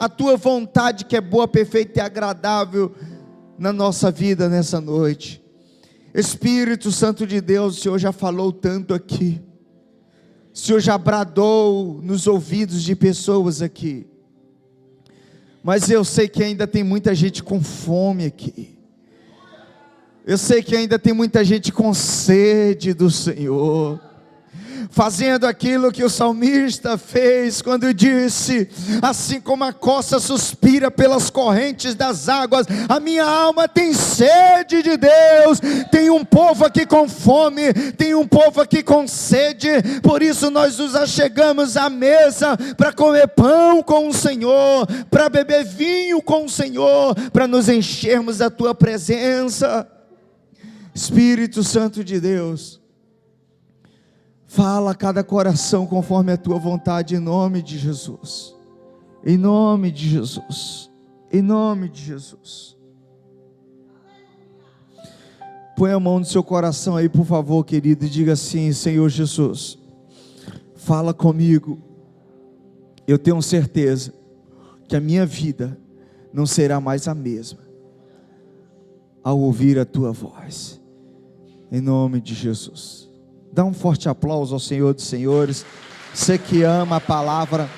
a tua vontade que é boa, perfeita e agradável na nossa vida nessa noite. Espírito Santo de Deus, o Senhor já falou tanto aqui, o Senhor já bradou nos ouvidos de pessoas aqui, mas eu sei que ainda tem muita gente com fome aqui, eu sei que ainda tem muita gente com sede do Senhor, fazendo aquilo que o salmista fez quando disse: assim como a costa suspira pelas correntes das águas, a minha alma tem sede de Deus. Tem um povo aqui com fome, tem um povo aqui com sede, por isso nós nos achegamos à mesa para comer pão com o Senhor, para beber vinho com o Senhor, para nos enchermos da tua presença. Espírito Santo de Deus, fala a cada coração conforme a tua vontade, em nome de Jesus, em nome de Jesus, em nome de Jesus. Põe a mão no seu coração aí, por favor, querido, e diga assim: Senhor Jesus, fala comigo. Eu tenho certeza que a minha vida não será mais a mesma ao ouvir a tua voz, em nome de Jesus. Dá um forte aplauso ao Senhor dos Senhores, você que ama a palavra.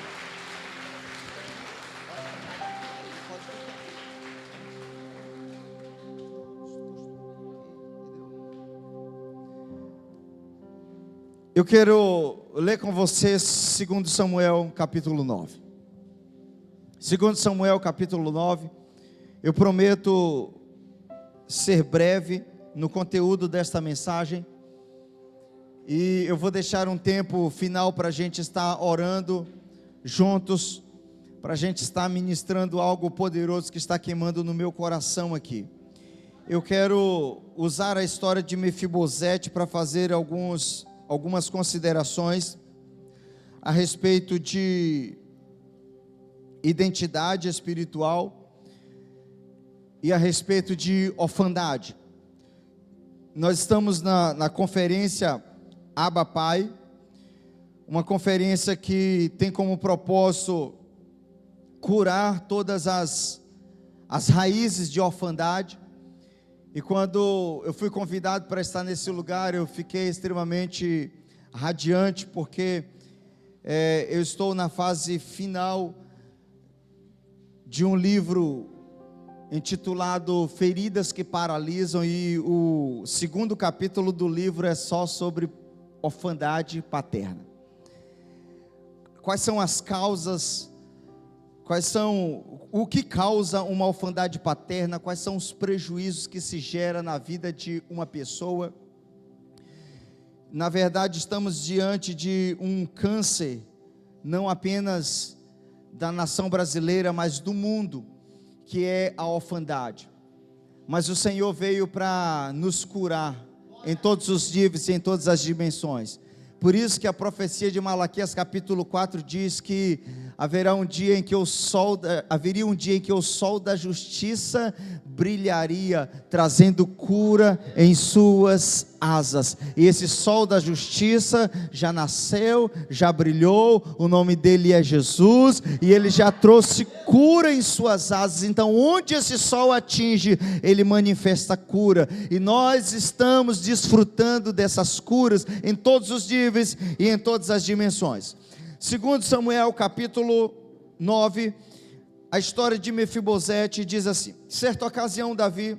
Eu quero ler com vocês 2 Samuel capítulo 9. 2 Samuel capítulo 9. Eu prometo ser breve no conteúdo desta mensagem, e eu vou deixar um tempo final para a gente estar orando juntos, para a gente estar ministrando algo poderoso que está queimando no meu coração aqui. Eu quero usar a história de Mefibosete para fazer algumas considerações a respeito de identidade espiritual e a respeito de orfandade. Nós estamos na conferência Abba Pai, uma conferência que tem como propósito curar todas as raízes de orfandade. E quando eu fui convidado para estar nesse lugar, eu fiquei extremamente radiante, porque eu estou na fase final de um livro intitulado Feridas que Paralisam, e o segundo capítulo do livro é só sobre orfandade paterna. Quais são as causas, o que causa uma orfandade paterna, quais são os prejuízos que se gera na vida de uma pessoa. Na verdade, estamos diante de um câncer, não apenas da nação brasileira, mas do mundo, que é a orfandade. Mas o Senhor veio para nos curar em todos os níveis e em todas as dimensões. Por isso que a profecia de Malaquias capítulo 4 diz que haveria um dia em que o sol da justiça brilharia, trazendo cura em suas asas. E esse sol da justiça já nasceu, já brilhou, o nome dele é Jesus, e ele já trouxe cura em suas asas. Então onde esse sol atinge, ele manifesta cura, e nós estamos desfrutando dessas curas em todos os níveis e em todas as dimensões. 2 Samuel capítulo 9, a história de Mefibosete diz assim: certa ocasião Davi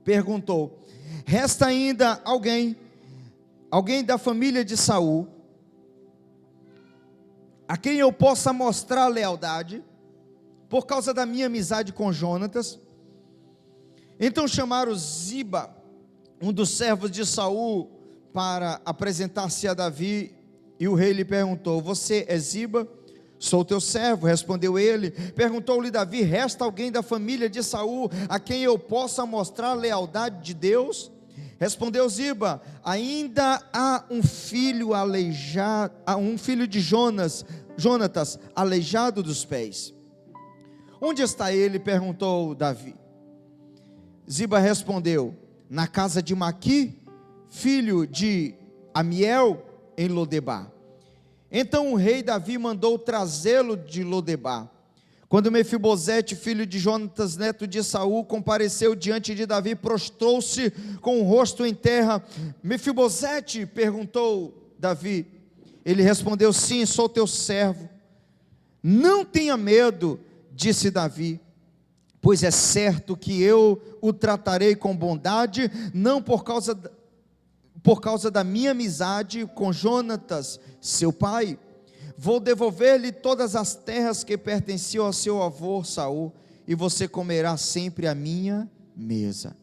perguntou: resta ainda alguém da família de Saul, a quem eu possa mostrar lealdade, por causa da minha amizade com Jonatas? Então chamaram Ziba, um dos servos de Saul, para apresentar-se a Davi. E o rei lhe perguntou: você é Ziba? Sou teu servo, respondeu ele. Perguntou-lhe Davi: resta alguém da família de Saul a quem eu possa mostrar lealdade de Deus? Respondeu Ziba: ainda há um filho aleijado, um filho de Jonatas, aleijado dos pés. Onde está ele? Perguntou Davi. Ziba respondeu: na casa de Maqui, filho de Amiel, em Lodebar. Então o rei Davi mandou trazê-lo de Lodebar. Quando Mefibosete, filho de Jonatas, neto de Saul, compareceu diante de Davi, prostrou-se com o rosto em terra. Mefibosete, perguntou Davi. Ele respondeu: sim, sou teu servo. Não tenha medo, disse Davi, pois é certo que eu o tratarei com bondade, não por causa da minha amizade com Jonatas, seu pai. Vou devolver-lhe todas as terras que pertenciam ao seu avô Saul, e você comerá sempre à minha mesa.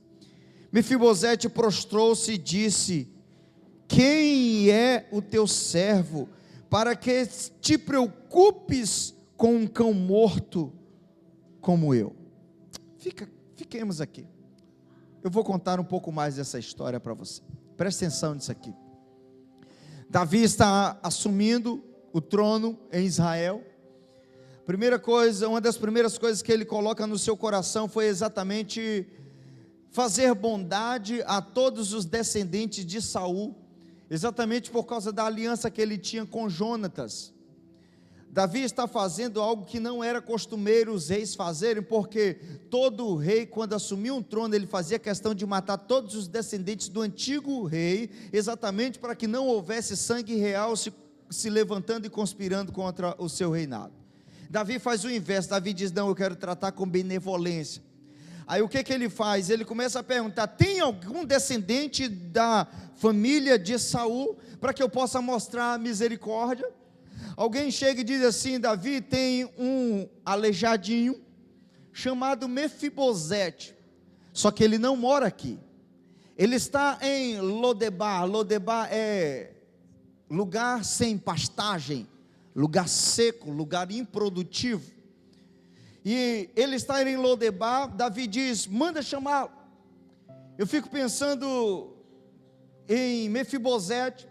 Mefibosete prostrou-se e disse: quem é o teu servo, para que te preocupes com um cão morto como eu? Fiquemos aqui. Eu vou contar um pouco mais dessa história para você. Preste atenção nisso aqui. Davi está assumindo o trono em Israel. Uma das primeiras coisas que ele coloca no seu coração foi exatamente fazer bondade a todos os descendentes de Saul, exatamente por causa da aliança que ele tinha com Jonatas. Davi está fazendo algo que não era costumeiro os reis fazerem, porque todo rei, quando assumia um trono, ele fazia questão de matar todos os descendentes do antigo rei, exatamente para que não houvesse sangue real se levantando e conspirando contra o seu reinado. Davi faz o inverso. Davi diz: não, eu quero tratar com benevolência. Aí o que ele faz? Ele começa a perguntar: tem algum descendente da família de Saul, para que eu possa mostrar misericórdia? Alguém chega e diz assim: Davi tem um aleijadinho, chamado Mefibosete, só que ele não mora aqui, ele está em Lodebar. Lodebar é lugar sem pastagem, lugar seco, lugar improdutivo, e ele está em Lodebar. Davi diz: manda chamá-lo. Eu fico pensando em Mefibosete,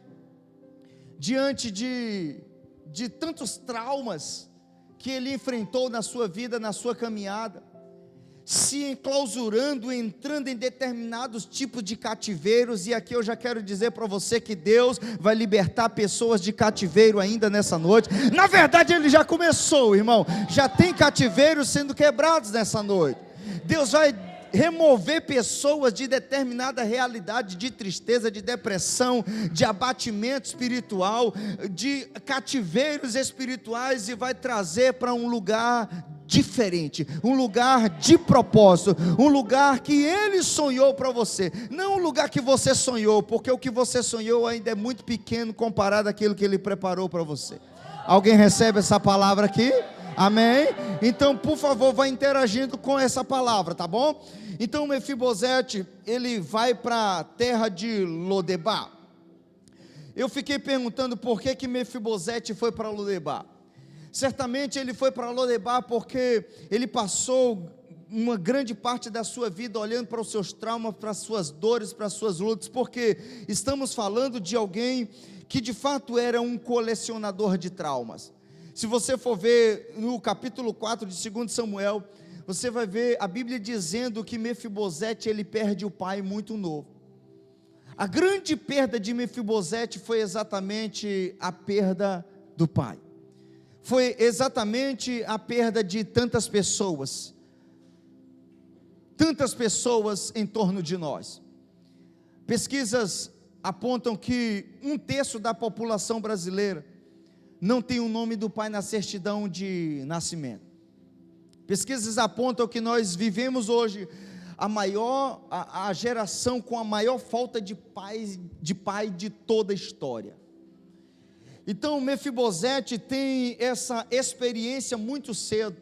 diante de tantos traumas que ele enfrentou na sua vida, na sua caminhada, se enclausurando, entrando em determinados tipos de cativeiros. E aqui eu já quero dizer para você que Deus vai libertar pessoas de cativeiro ainda nessa noite. Na verdade ele já começou, irmão, já tem cativeiros sendo quebrados nessa noite. Deus vai remover pessoas de determinada realidade, de tristeza, de depressão, de abatimento espiritual, de cativeiros espirituais, e vai trazer para um lugar diferente, um lugar de propósito, um lugar que Ele sonhou para você, não um lugar que você sonhou, porque o que você sonhou ainda é muito pequeno comparado àquilo que Ele preparou para você. Alguém recebe essa palavra aqui? Amém? Então, por favor, vá interagindo com essa palavra, tá bom? Então, Mefibosete, ele vai para a terra de Lodebar. Eu fiquei perguntando por que Mefibosete foi para Lodebar. Certamente ele foi para Lodebar porque ele passou uma grande parte da sua vida olhando para os seus traumas, para as suas dores, para as suas lutas, porque estamos falando de alguém que de fato era um colecionador de traumas. Se você for ver no capítulo 4 de 2 Samuel, você vai ver a Bíblia dizendo que Mefibosete, ele perde o pai muito novo. A grande perda de Mefibosete foi exatamente a perda do pai. Foi exatamente a perda de tantas pessoas em torno de nós. Pesquisas apontam que 1/3 da população brasileira não tem o nome do pai na certidão de nascimento. Pesquisas apontam que nós vivemos hoje a geração com a maior falta de pai de toda a história. Então Mefibosete tem essa experiência muito cedo.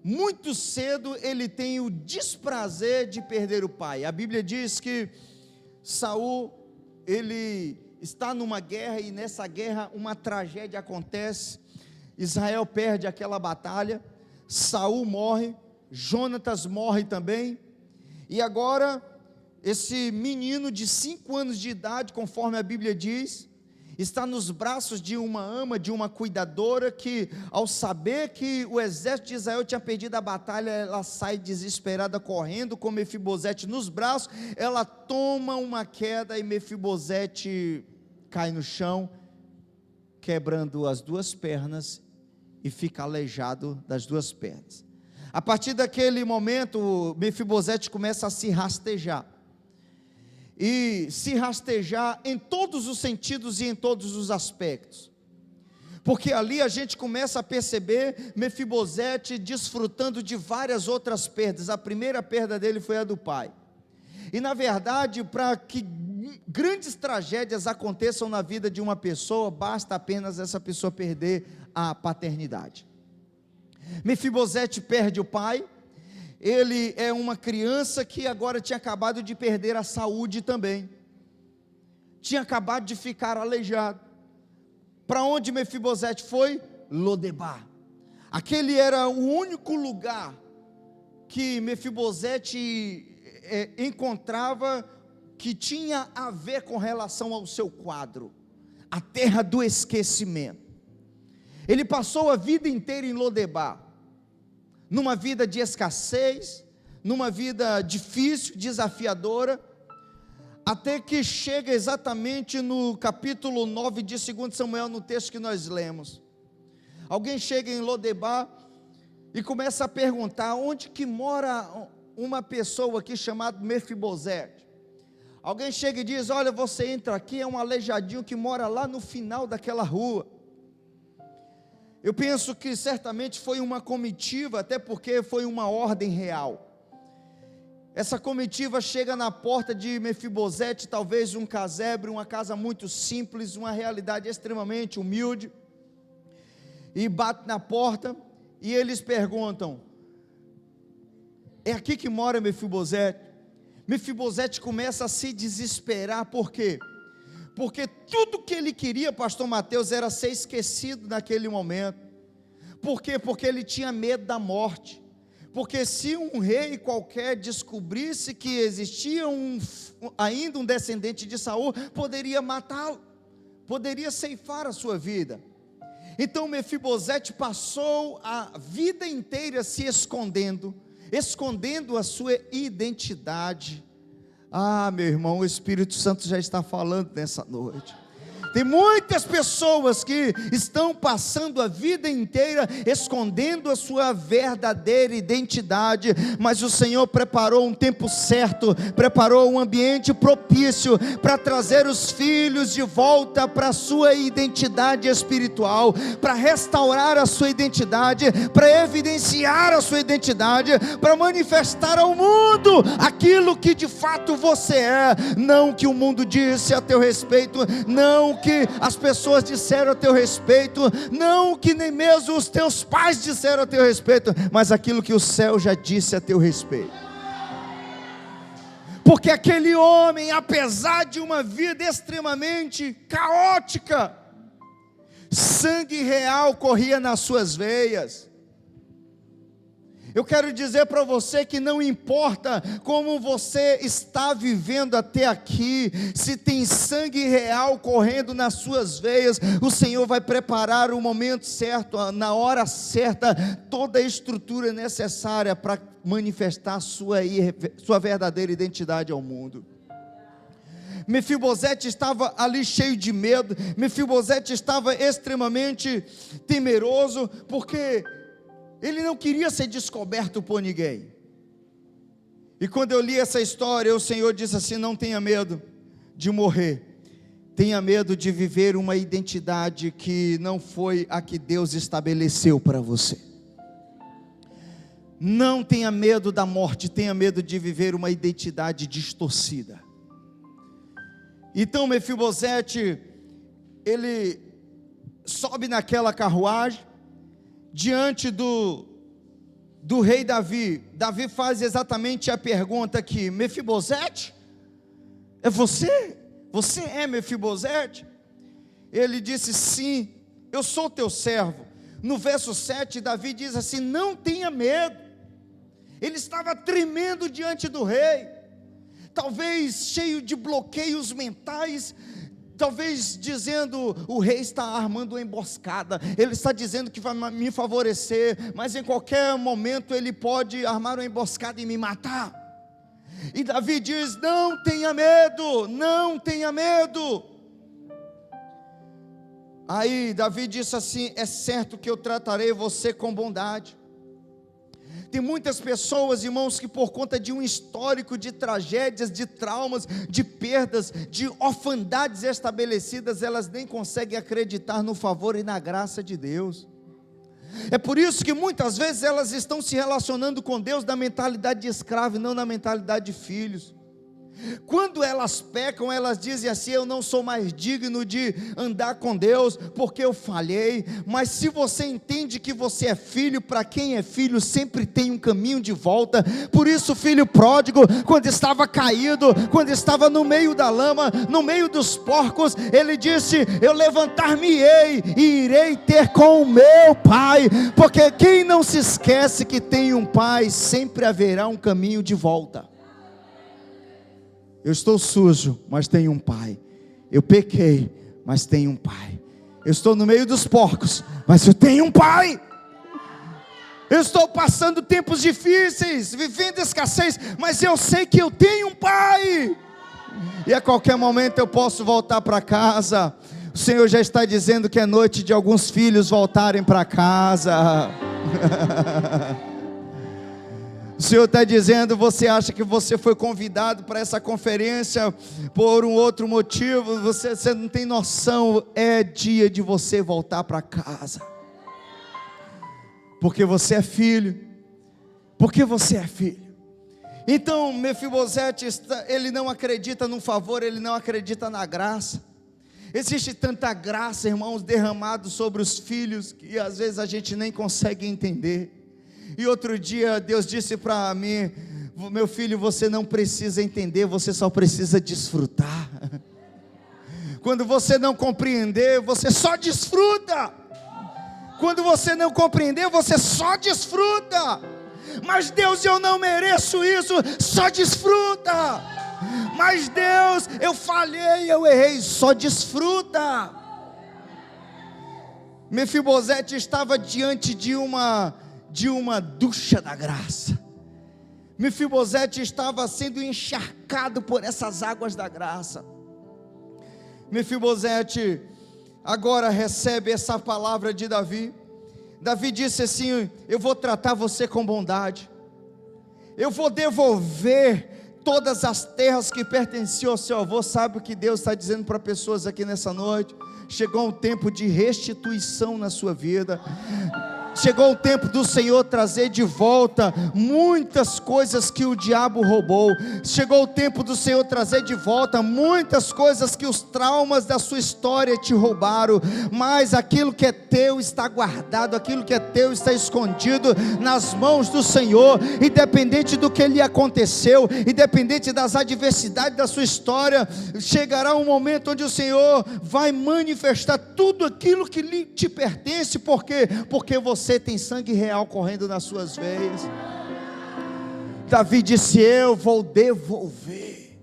Muito cedo ele tem o desprazer de perder o pai. A Bíblia diz que Saul, ele está numa guerra, e nessa guerra uma tragédia acontece. Israel perde aquela batalha, Saul morre, Jonatas morre também, e agora esse menino de 5 anos de idade, conforme a Bíblia diz, está nos braços de uma ama, de uma cuidadora, que ao saber que o exército de Israel tinha perdido a batalha, ela sai desesperada correndo com Mefibosete nos braços. Ela toma uma queda e Mefibosete cai no chão, quebrando as 2 pernas e fica aleijado das duas pernas. A partir daquele momento, Mefibosete começa a se rastejar. E se rastejar em todos os sentidos e em todos os aspectos. Porque ali a gente começa a perceber Mefibosete desfrutando de várias outras perdas. A primeira perda dele foi a do pai. E na verdade, para que grandes tragédias aconteçam na vida de uma pessoa, basta apenas essa pessoa perder a paternidade. Mefibosete perde o pai. Ele é uma criança que agora tinha acabado de perder a saúde também. Tinha acabado de ficar aleijado. Para onde Mefibosete foi? Lodebar. Aquele era o único lugar que Mefibosete encontrava que tinha a ver com relação ao seu quadro. A terra do esquecimento. Ele passou a vida inteira em Lodebar. Numa vida de escassez, numa vida difícil, desafiadora, até que chega exatamente no capítulo 9 de 2 Samuel, no texto que nós lemos. Alguém chega em Lodebar e começa a perguntar: onde que mora uma pessoa aqui chamada Mefibosete? Alguém chega e diz: olha, você entra aqui, é um aleijadinho que mora lá no final daquela rua. Eu penso que certamente foi uma comitiva, até porque foi uma ordem real. Essa comitiva chega na porta de Mefibosete, talvez um casebre, uma casa muito simples, uma realidade extremamente humilde, e bate na porta, e eles perguntam: é aqui que mora Mefibosete? Mefibosete começa a se desesperar. Por quê? Porque tudo que ele queria, pastor Mateus, era ser esquecido naquele momento. Por quê? Porque ele tinha medo da morte. Porque se um rei qualquer descobrisse que existia ainda um descendente de Saul, poderia matá-lo, poderia ceifar a sua vida. Então Mefibosete passou a vida inteira se escondendo a sua identidade. Ah, meu irmão, o Espírito Santo já está falando nessa noite. Tem muitas pessoas que estão passando a vida inteira escondendo a sua verdadeira identidade, mas o Senhor preparou um tempo certo, preparou um ambiente propício para trazer os filhos de volta para a sua identidade espiritual, para restaurar a sua identidade, para evidenciar a sua identidade, para manifestar ao mundo aquilo que de fato você é, não que o mundo disse a teu respeito, não que as pessoas disseram a teu respeito, não que nem mesmo os teus pais disseram a teu respeito, mas aquilo que o céu já disse a teu respeito. Porque aquele homem, apesar de uma vida extremamente caótica, sangue real corria nas suas veias. Eu quero dizer para você que não importa como você está vivendo até aqui, se tem sangue real correndo nas suas veias, o Senhor vai preparar o momento certo, na hora certa, toda a estrutura necessária para manifestar sua verdadeira identidade ao mundo. Mefibosete estava ali cheio de medo, Mefibosete estava extremamente temeroso, porque ele não queria ser descoberto por ninguém. E quando eu li essa história, o Senhor disse assim: não tenha medo de morrer, tenha medo de viver uma identidade que não foi a que Deus estabeleceu para você. Não tenha medo da morte, tenha medo de viver uma identidade distorcida. Então Mefibosete, ele sobe naquela carruagem, diante do rei Davi. Davi faz exatamente a pergunta aqui: Mefibosete? É você? Você é Mefibosete? Ele disse: sim, eu sou teu servo. No verso 7, Davi diz assim: não tenha medo. Ele estava tremendo diante do rei, talvez cheio de bloqueios mentais, talvez dizendo: o rei está armando uma emboscada, ele está dizendo que vai me favorecer, mas em qualquer momento ele pode armar uma emboscada e me matar. E Davi diz: não tenha medo, não tenha medo. Aí Davi disse assim: é certo que eu tratarei você com bondade. Tem muitas pessoas, irmãos, que por conta de um histórico de tragédias, de traumas, de perdas, de orfandades estabelecidas, elas nem conseguem acreditar no favor e na graça de Deus. É por isso que muitas vezes elas estão se relacionando com Deus na mentalidade de escravo e não na mentalidade de filhos. Quando elas pecam, elas dizem assim: eu não sou mais digno de andar com Deus, porque eu falhei. Mas se você entende que você é filho, para quem é filho sempre tem um caminho de volta. Por isso o filho pródigo, quando estava caído, quando estava no meio da lama, no meio dos porcos, ele disse: eu levantar-me-ei e irei ter com o meu pai. Porque quem não se esquece que tem um pai, sempre haverá um caminho de volta. Eu estou sujo, mas tenho um pai. Eu pequei, mas tenho um pai. Eu estou no meio dos porcos, mas eu tenho um pai. Eu estou passando tempos difíceis, vivendo escassez, mas eu sei que eu tenho um pai. E a qualquer momento eu posso voltar para casa. O Senhor já está dizendo que é noite de alguns filhos voltarem para casa. O Senhor está dizendo: você acha que você foi convidado para essa conferência por um outro motivo? Você não tem noção, é dia de você voltar para casa. Porque você é filho. Porque você é filho. Então Mefibosete, ele não acredita no favor, ele não acredita na graça. Existe tanta graça, irmãos, derramado sobre os filhos, que às vezes a gente nem consegue entender. E outro dia Deus disse para mim: meu filho, você não precisa entender, você só precisa desfrutar. Quando você não compreender, você só desfruta. Quando você não compreender, você só desfruta. Mas Deus, eu não mereço isso, só desfruta. Mas Deus, eu falhei, eu errei, só desfruta. Mefibosete estava diante de uma ducha da graça. Mefibosete estava sendo encharcado por essas águas da graça. Mefibosete agora recebe essa palavra de Davi. Davi disse assim: eu vou tratar você com bondade, eu vou devolver todas as terras que pertenciam ao seu avô. Sabe o que Deus está dizendo para pessoas aqui nessa noite? Chegou um tempo de restituição na sua vida. Chegou o tempo do Senhor trazer de volta muitas coisas que o diabo roubou. Chegou o tempo do Senhor trazer de volta muitas coisas que os traumas da sua história te roubaram. Mas aquilo que é teu está guardado, aquilo que é teu está escondido nas mãos do Senhor. Independente do que lhe aconteceu, independente das adversidades da sua história, chegará um momento onde o Senhor vai manifestar tudo aquilo que lhe te pertence. Por quê? Porque você tem sangue real correndo nas suas veias. Davi disse: eu vou devolver.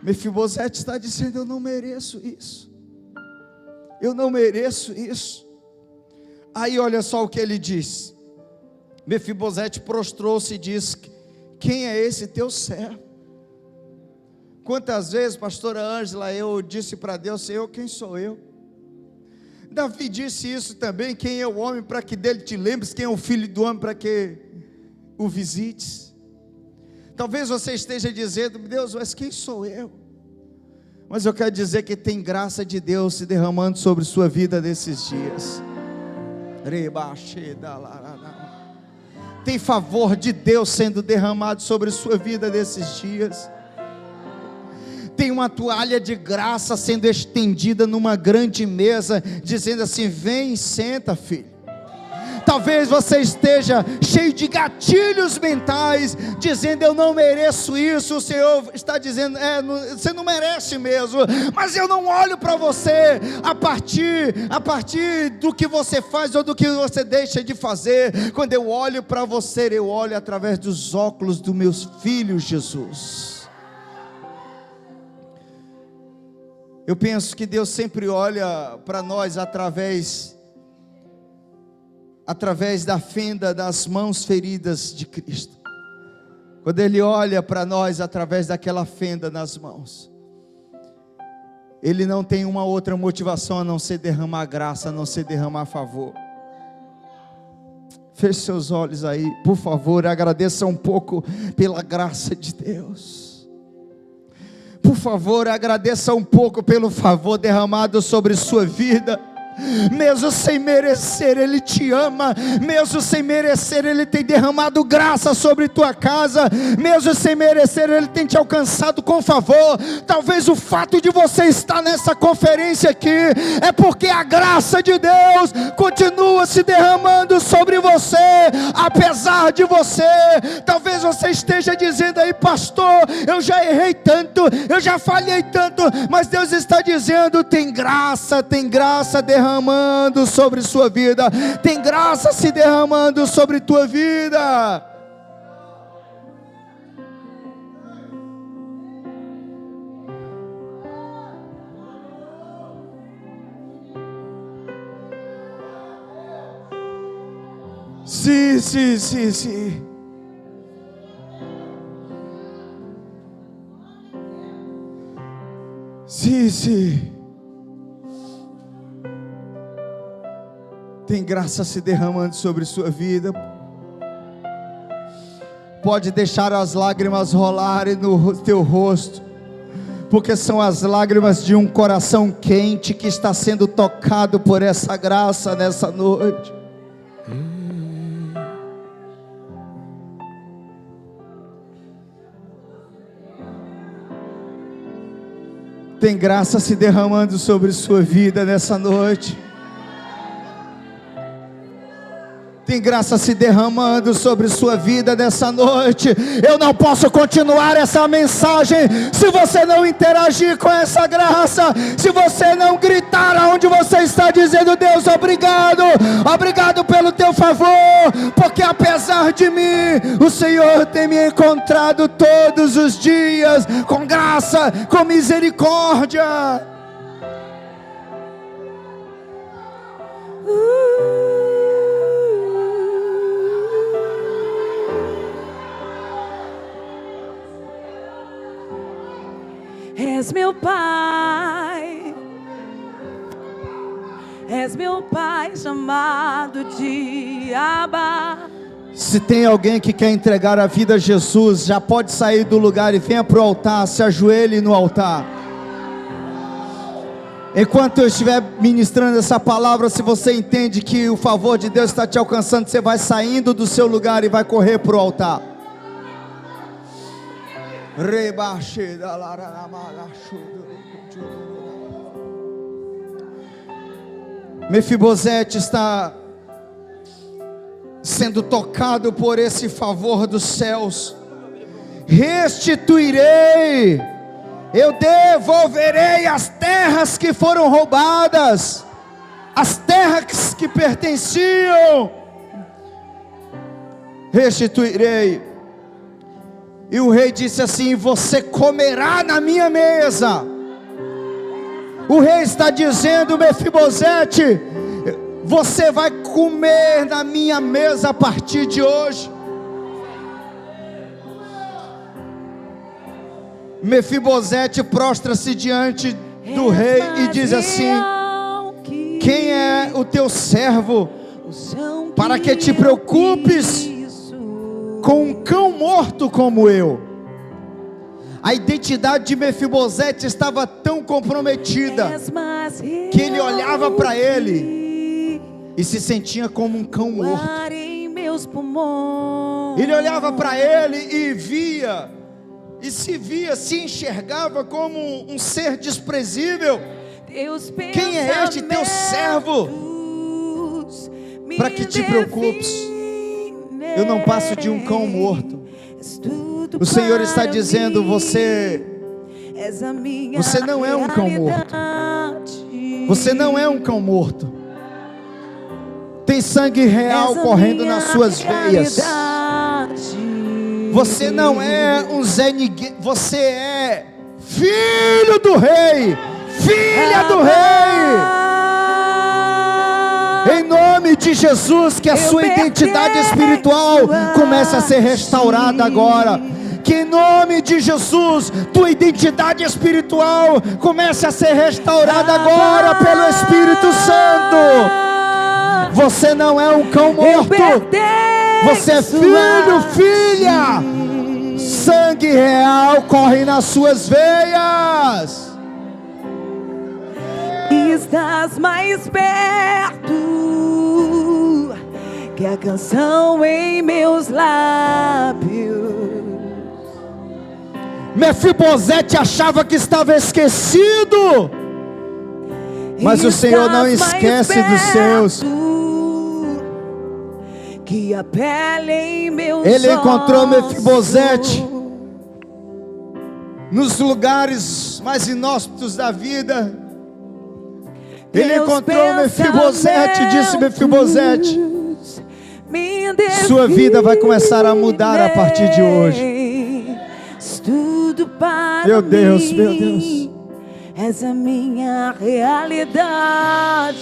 Mefibosete está dizendo: eu não mereço isso, eu não mereço isso. Aí olha só o que ele diz. Mefibosete prostrou-se e disse: quem é esse teu servo? Quantas vezes, pastora Ângela, eu disse para Deus: Senhor, quem sou eu? Davi disse isso também: quem é o homem para que dele te lembres? Quem é o filho do homem para que o visites? Talvez você esteja dizendo: Deus, mas quem sou eu? Mas eu quero dizer que tem graça de Deus se derramando sobre sua vida nesses dias. Tem favor de Deus sendo derramado sobre sua vida nesses dias. Tem uma toalha de graça sendo estendida numa grande mesa, dizendo assim: vem e senta, filho. Talvez você esteja cheio de gatilhos mentais, dizendo: eu não mereço isso. O Senhor está dizendo: você não merece mesmo. Mas eu não olho para você a partir do que você faz ou do que você deixa de fazer. Quando eu olho para você, eu olho através dos óculos do meu filho Jesus. Eu penso que Deus sempre olha para nós através da fenda das mãos feridas de Cristo. Quando Ele olha para nós através daquela fenda nas mãos, ele não tem uma outra motivação a não ser derramar graça, a não ser derramar favor. Feche seus olhos aí, por favor, agradeça um pouco pela graça de Deus. Por favor, agradeça um pouco pelo favor derramado sobre sua vida. Mesmo sem merecer, Ele te ama. Mesmo sem merecer, Ele tem derramado graça sobre tua casa. Mesmo sem merecer, Ele tem te alcançado com favor. Talvez o fato de você estar nessa conferência aqui é porque a graça de Deus continua se derramando sobre você, apesar de você. Talvez você esteja dizendo aí: pastor, eu já errei tanto, eu já falhei tanto, mas Deus está dizendo: tem graça derramando sobre sua vida, tem graça se derramando sobre tua vida. Sim. Sim. Tem graça se derramando sobre sua vida. Pode deixar as lágrimas rolarem no teu rosto, porque são as lágrimas de um coração quente que está sendo tocado por essa graça nessa noite. Tem graça se derramando sobre sua vida nessa noite. Tem graça se derramando sobre sua vida nessa noite. Eu não posso continuar essa mensagem se você não interagir com essa graça, se você não gritar aonde você está, dizendo: Deus, obrigado, obrigado pelo teu favor, porque apesar de mim, o Senhor tem me encontrado todos os dias, com graça, com misericórdia. És meu Pai, és meu Pai chamado de Abba. Se tem alguém que quer entregar a vida a Jesus, já pode sair do lugar e venha para o altar, se ajoelhe no altar. Enquanto eu estiver ministrando essa palavra, se você entende que o favor de Deus está te alcançando, você vai saindo do seu lugar e vai correr para o altar. Mefibosete está sendo tocado por esse favor dos céus. Restituirei, eu devolverei as terras que foram roubadas, as terras que pertenciam, restituirei. E o rei disse assim: você comerá na minha mesa. O rei está dizendo: Mefibosete, você vai comer na minha mesa a partir de hoje. Mefibosete prostra-se diante do rei e diz assim: quem é o teu servo para que te preocupes com um cão morto como eu? A identidade de Mefibosete estava tão comprometida que ele olhava para ele e se sentia como um cão morto. Ele olhava para ele e via, se enxergava como um ser desprezível. Quem é este teu servo para que te preocupes? Eu não passo de um cão morto. O Senhor está dizendo: você não é um cão morto. Você não é um cão morto. Tem sangue real correndo nas suas veias. Você não é um Zé Ninguém. Você é filho do rei, filha do rei. Em nome de Jesus, que a sua identidade espiritual comece a ser restaurada agora. Que em nome de Jesus, tua identidade espiritual comece a ser restaurada agora pelo Espírito Santo. Você não é um cão morto, você é filho, filha. Sangue real corre nas suas veias. Estás mais perto que a canção em meus lábios. Mefibosete achava que estava esquecido, mas o Senhor não esquece dos seus. Que a pele em meus Ele encontrou Mefibosete nos lugares mais inóspitos da vida. Ele encontrou Mefibosete e disse: Mefibosete, sua vida vai começar a mudar a partir de hoje. Tudo para meu Deus, meu Deus. És a minha realidade.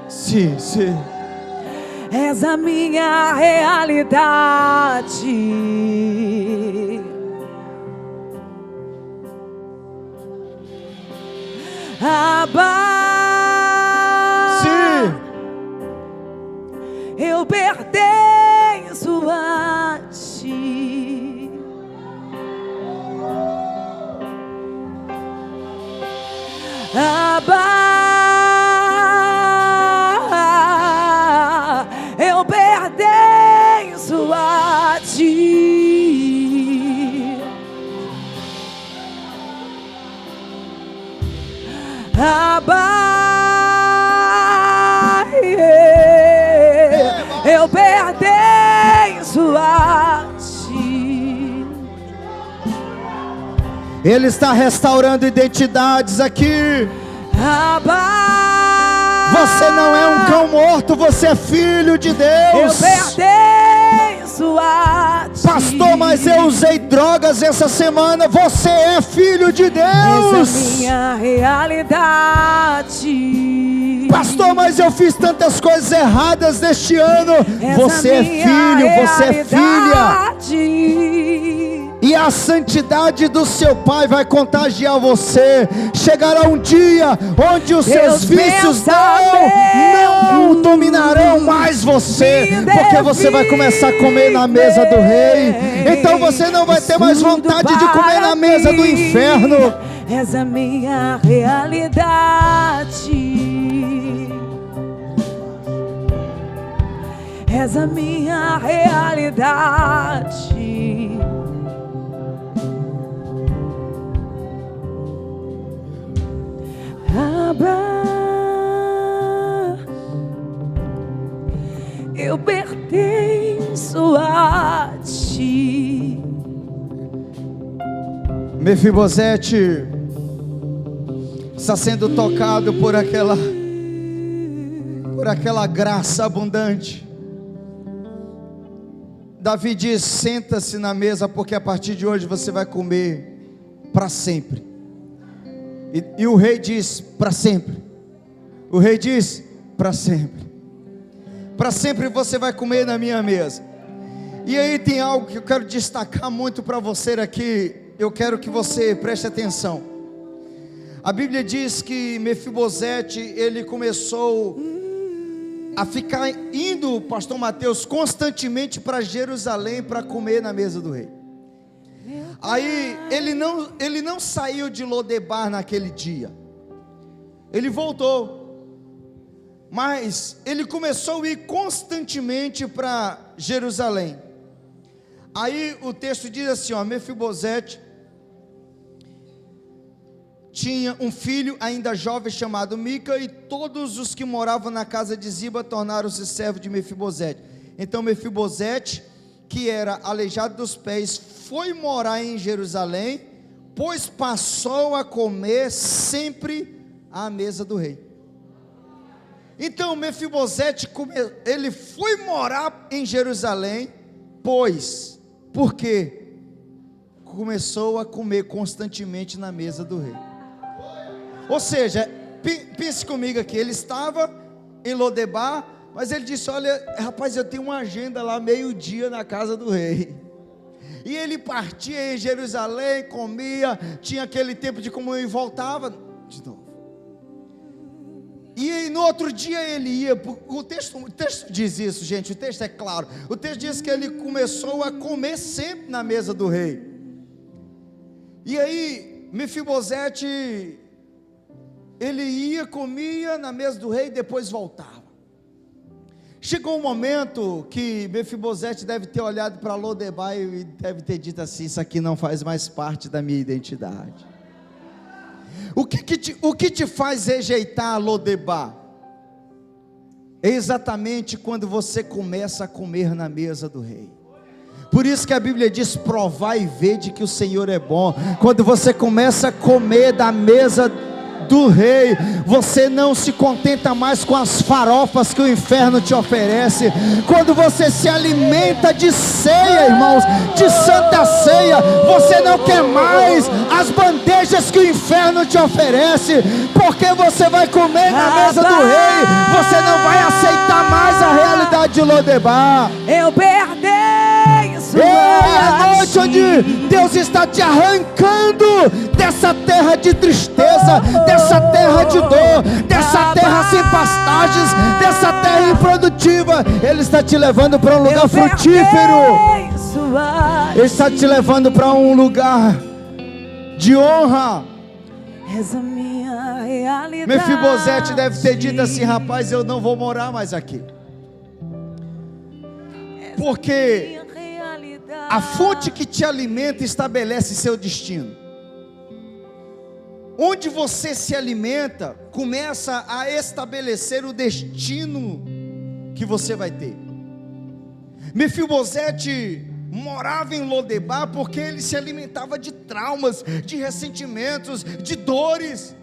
Sim, sim. És a minha realidade. Abba, sim. Eu pertenço a ti. Abba, eu pertenço a ti. Abba, eu pertenço a ti. Ele está restaurando identidades aqui. Abba, você não é um cão morto, você é filho de Deus. Eu pertenço a ti. Pastor, mas eu usei drogas essa semana. Você é filho de Deus. Essa é minha realidade. Pastor, mas eu fiz tantas coisas erradas neste ano. Você é filho, você é filha. E a santidade do seu Pai vai contagiar você. Chegará um dia onde os seus vícios não dominarão mais você, porque você vai começar a comer na mesa do Rei. Então você não vai ter mais vontade de comer na mesa do inferno. És a minha realidade. És a minha realidade. Abba, eu pertenço a ti. Mefibosete está sendo tocado por aquela graça abundante. Davi diz: senta-se na mesa, porque a partir de hoje você vai comer para sempre. E o rei diz: para sempre. O rei diz: para sempre. Para sempre você vai comer na minha mesa. E aí tem algo que eu quero destacar muito para você aqui. Eu quero que você preste atenção. A Bíblia diz que Mefibosete, ele começou a ficar indo, pastor Mateus, constantemente para Jerusalém para comer na mesa do rei. Aí ele não saiu de Lodebar naquele dia. Ele voltou, mas ele começou a ir constantemente para Jerusalém. Aí o texto diz assim, ó: Mefibosete tinha um filho ainda jovem chamado Mica, e todos os que moravam na casa de Ziba tornaram-se servos de Mefibosete. Então Mefibosete, que era aleijado dos pés, foi morar em Jerusalém, pois passou a comer sempre à mesa do rei. Então Mefibosete, ele foi morar em Jerusalém, pois, porque começou a comer constantemente na mesa do rei. Ou seja, pense comigo aqui, ele estava em Lodebar, mas ele disse: olha, rapaz, eu tenho uma agenda lá meio-dia na casa do rei. e ele partia em Jerusalém, comia, tinha aquele tempo de comunhão e voltava de novo. E no outro dia ele ia, o texto diz isso, gente, o texto é claro, o texto diz que ele começou a comer sempre na mesa do rei. E aí Mefibosete, ele ia, comia na mesa do rei e depois voltava. Chegou um momento que Mefibosete deve ter olhado para Lodebar e deve ter dito assim: isso aqui não faz mais parte da minha identidade. O que te faz rejeitar Lodebar? É exatamente quando você começa a comer na mesa do rei. Por isso que a Bíblia diz: provai e vede que o Senhor é bom. Quando você começa a comer da mesa do rei, você não se contenta mais com as farofas que o inferno te oferece. Quando você se alimenta de ceia, irmãos, de santa ceia, você não quer mais as bandejas que o inferno te oferece, porque você vai comer na mesa do rei, você não vai aceitar mais a realidade de Lodebar. Eu perdi. É a noite onde Deus está te arrancando dessa terra de tristeza, dessa terra de dor, dessa terra sem pastagens, dessa terra improdutiva. Ele está te levando para um lugar frutífero. Ele está te levando para um lugar de honra. Essa minha realidade. Mefibosete deve ter dito assim: rapaz, eu não vou morar mais aqui, porque a fonte que te alimenta estabelece seu destino. Onde você se alimenta, começa a estabelecer o destino que você vai ter. Mefibosete morava em Lodebar porque ele se alimentava de traumas, de ressentimentos, de dores,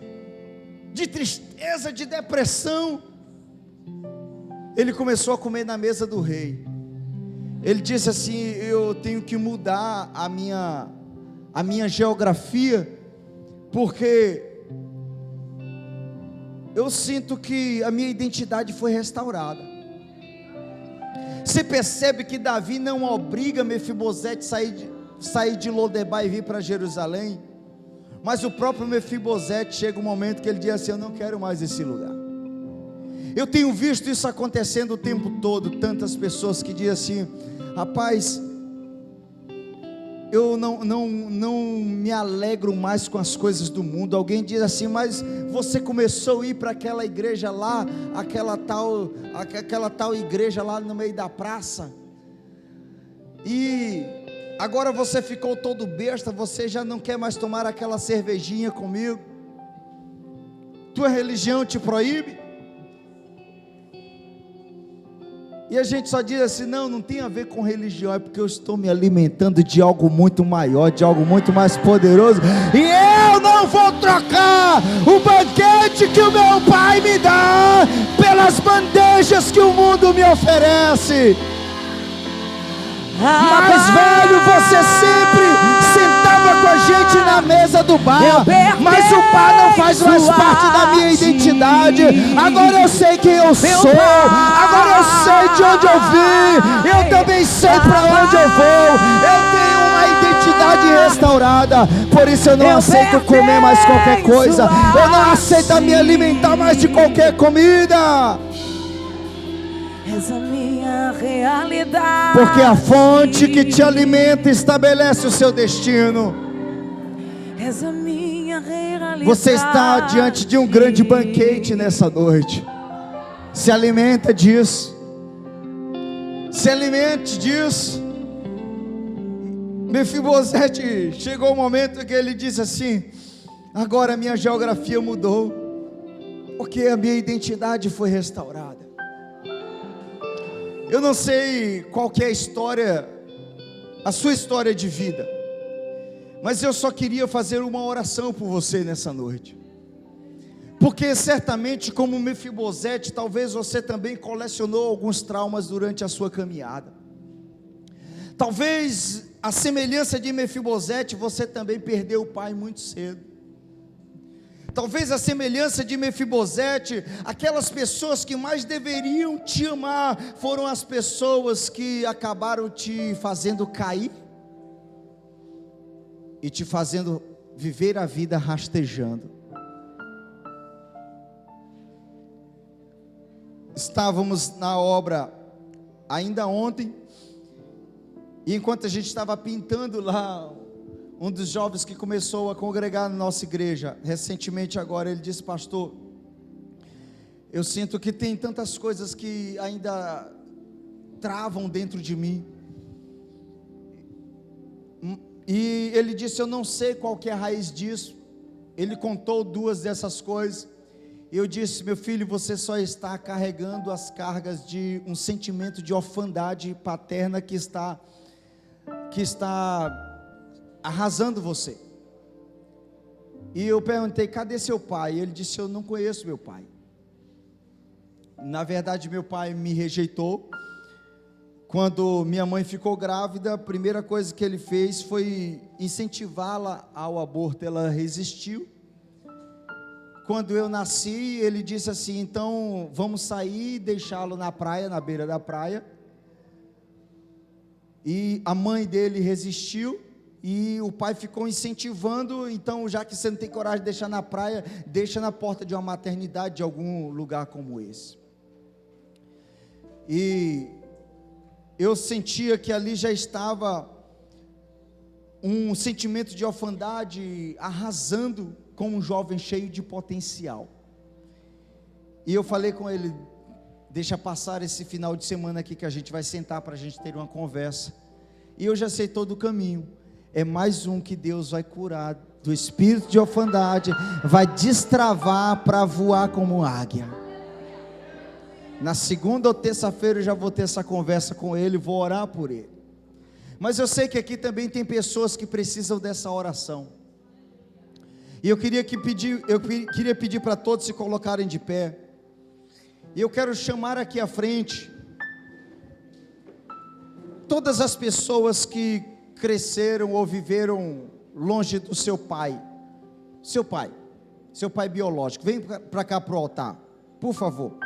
de tristeza, de depressão. Ele começou a comer na mesa do rei. Ele disse assim: eu tenho que mudar a minha geografia, porque eu sinto que a minha identidade foi restaurada. Você percebe que Davi não obriga Mefibosete a sair de Lodebar e vir para Jerusalém, mas o próprio Mefibosete chega um momento que ele diz assim: eu não quero mais esse lugar. Eu tenho visto isso acontecendo o tempo todo, tantas pessoas que dizem assim: rapaz, eu não me alegro mais com as coisas do mundo. Alguém diz assim: mas você começou a ir para aquela igreja lá, aquela tal igreja lá no meio da praça, e agora você ficou todo besta, você já não quer mais tomar aquela cervejinha comigo? Tua religião te proíbe? E a gente só diz assim: não tem a ver com religião, é porque eu estou me alimentando de algo muito maior, de algo muito mais poderoso, e eu não vou trocar o banquete que o meu pai me dá pelas bandejas que o mundo me oferece. Mais velho, você sempre sentava com a gente na mesa do bar, mas o bar não faz mais parte da minha identidade. Agora eu sei quem eu sou, agora eu sei de onde eu vim, eu também sei para onde eu vou. Eu tenho uma identidade restaurada, por isso eu não aceito comer mais qualquer coisa, eu não aceito me alimentar mais de qualquer comida. Essa minha realidade. Porque a fonte que te alimenta estabelece o seu destino. Essa minha realidade. Você está diante de um grande banquete nessa noite. Se alimenta disso. Se alimente disso. Mefibosete, chegou o momento que ele disse assim: agora a minha geografia mudou, porque a minha identidade foi restaurada. Eu não sei qual que é a história, a sua história de vida, mas eu só queria fazer uma oração por você nessa noite, porque certamente como Mefibosete, talvez você também colecionou alguns traumas durante a sua caminhada. Talvez a semelhança de Mefibosete, você também perdeu o pai muito cedo. Talvez a semelhança de Mefibosete, aquelas pessoas que mais deveriam te amar, foram as pessoas que acabaram te fazendo cair. e te fazendo viver a vida rastejando. Estávamos na obra ainda ontem, e enquanto a gente estava pintando lá, um dos jovens que começou a congregar na nossa igreja, recentemente agora, ele disse: pastor, eu sinto que tem tantas coisas que ainda travam dentro de mim. E ele disse: eu não sei qual que é a raiz disso. Ele contou duas dessas coisas. Eu disse: meu filho, você só está carregando as cargas de um sentimento de orfandade paterna que está arrasando você. E eu perguntei: cadê seu pai? Ele disse: eu não conheço meu pai. Na verdade, meu pai me rejeitou. Quando minha mãe ficou grávida, a primeira coisa que ele fez foi incentivá-la ao aborto. Ela resistiu. Quando eu nasci, ele disse assim: então vamos sair e deixá-lo na praia, na beira da praia. E a mãe dele resistiu, e o pai ficou incentivando: então, já que você não tem coragem de deixar na praia, deixa na porta de uma maternidade, de algum lugar como esse. E eu sentia que ali já estava um sentimento de orfandade arrasando com um jovem cheio de potencial. E eu falei com ele: deixa passar esse final de semana aqui que a gente vai sentar para a gente ter uma conversa. E eu já sei todo o caminho. É mais um que Deus vai curar do espírito de orfandade, vai destravar para voar como águia. Na segunda ou terça-feira eu já vou ter essa conversa com ele, vou orar por ele. Mas eu sei que aqui também tem pessoas que precisam dessa oração. E eu queria pedir para todos se colocarem de pé. E eu quero chamar aqui à frente todas as pessoas que cresceram ou viveram longe do seu pai. Seu pai biológico. Vem para cá para o altar, por favor.